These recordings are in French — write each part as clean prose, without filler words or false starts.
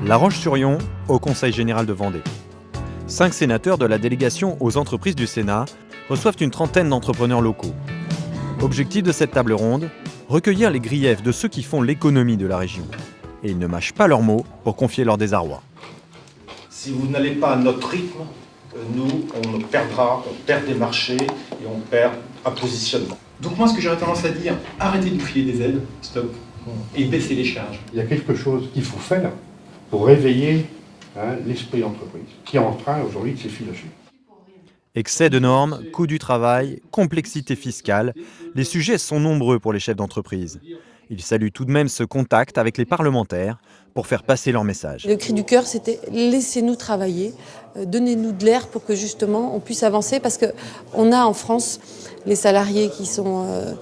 La Roche-sur-Yon, au Conseil général de Vendée. 5 sénateurs de la délégation aux entreprises du Sénat reçoivent une trentaine d'entrepreneurs locaux. Objectif de cette table ronde, recueillir les griefs de ceux qui font l'économie de la région. Et ils ne mâchent pas leurs mots pour confier leur désarroi. Si vous n'allez pas à notre rythme, nous, on perd des marchés et on perd un positionnement. Donc moi, ce que j'aurais tendance à dire, arrêtez de nous filer des aides, stop, et baissez les charges. Il y a quelque chose qu'il faut faire pour réveiller l'esprit d'entreprise, qui est en train aujourd'hui de s'effilocher. Excès de normes, coût du travail, complexité fiscale, les sujets sont nombreux pour les chefs d'entreprise. Ils saluent tout de même ce contact avec les parlementaires pour faire passer leur message. Le cri du cœur, c'était laissez-nous travailler, donnez-nous de l'air pour que justement on puisse avancer, parce qu'on a en France les salariés qui sont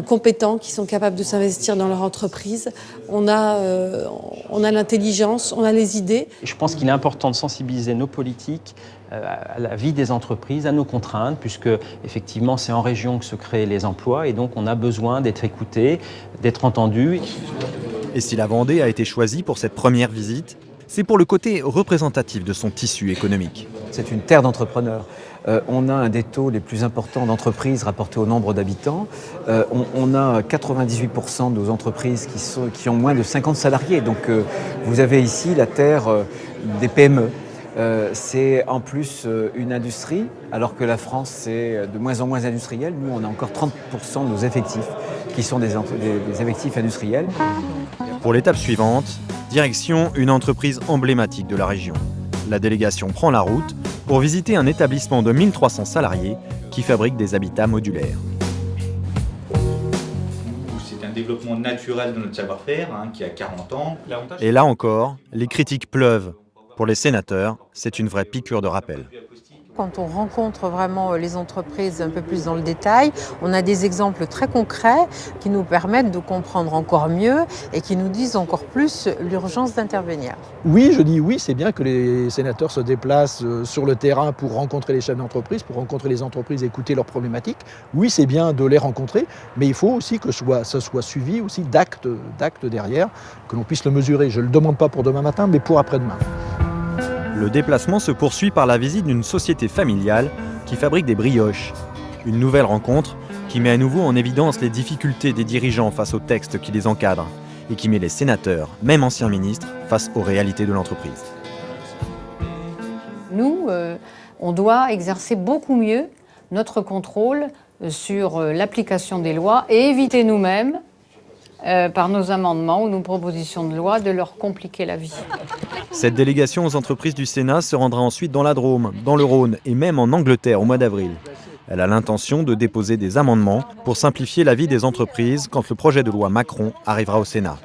compétents, qui sont capables de s'investir dans leur entreprise. On a l'intelligence, on a les idées. Je pense qu'il est important de sensibiliser nos politiques à la vie des entreprises, à nos contraintes, puisque effectivement c'est en région que se créent les emplois et donc on a besoin d'être écouté, d'être entendu. Et si la Vendée a été choisie pour cette première visite, c'est pour le côté représentatif de son tissu économique. C'est une terre d'entrepreneurs. On a un des taux les plus importants d'entreprises rapportés au nombre d'habitants. On a 98% de nos entreprises qui ont moins de 50 salariés. Donc vous avez ici la terre des PME. C'est en plus une industrie, alors que la France c'est de moins en moins industrielle. Nous, on a encore 30% de nos effectifs qui sont des effectifs industriels. Pour l'étape suivante, direction une entreprise emblématique de la région. La délégation prend la route pour visiter un établissement de 1300 salariés qui fabrique des habitats modulaires. C'est un développement naturel de notre savoir-faire qui a 40 ans. Et là encore, les critiques pleuvent. Pour les sénateurs, c'est une vraie piqûre de rappel. Quand on rencontre vraiment les entreprises un peu plus dans le détail, on a des exemples très concrets qui nous permettent de comprendre encore mieux et qui nous disent encore plus l'urgence d'intervenir. Oui, je dis oui, c'est bien que les sénateurs se déplacent sur le terrain pour rencontrer les chefs d'entreprise, pour rencontrer les entreprises, écouter leurs problématiques. Oui, c'est bien de les rencontrer, mais il faut aussi que ce soit suivi aussi d'actes derrière, que l'on puisse le mesurer. Je ne le demande pas pour demain matin, mais pour après-demain. Le déplacement se poursuit par la visite d'une société familiale qui fabrique des brioches. Une nouvelle rencontre qui met à nouveau en évidence les difficultés des dirigeants face aux textes qui les encadrent et qui met les sénateurs, même anciens ministres, face aux réalités de l'entreprise. Nous, on doit exercer beaucoup mieux notre contrôle sur l'application des lois et éviter nous-mêmes, par nos amendements ou nos propositions de loi, de leur compliquer la vie. Cette délégation aux entreprises du Sénat se rendra ensuite dans la Drôme, dans le Rhône et même en Angleterre au mois d'avril. Elle a l'intention de déposer des amendements pour simplifier la vie des entreprises quand le projet de loi Macron arrivera au Sénat.